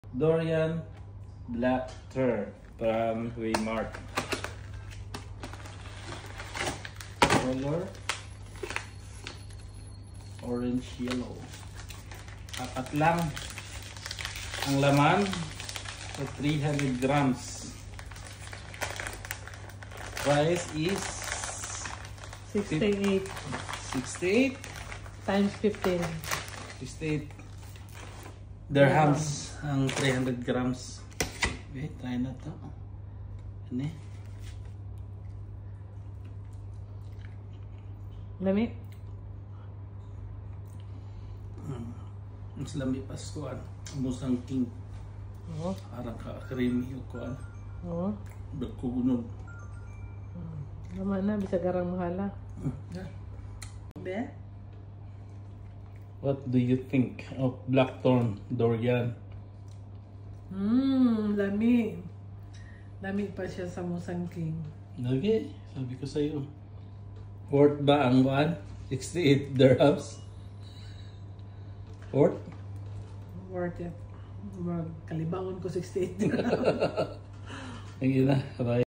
Dorian Black Tur from Waymart. Color orange yellow. Apat lang ang laman sa 300 grams. Price is 68 68 times 15. 68 dirhams ang 300 grams. Okay, try na to. Ano eh? Lami? Mas lami paskuan. Musang king. Oo. Parang ka-creamy o kuan. Oo. Bagkugunod. Naman na, bisa garang mahala. Be? What do you think of Blackthorn Dorian? Lami. Lami pa siya sa Musang King. Okay, sabi ko sa'yo. Worth ba ang 68 dirhams? Worth? Worth it. Kalibangon ko 68. Ayun na, bye.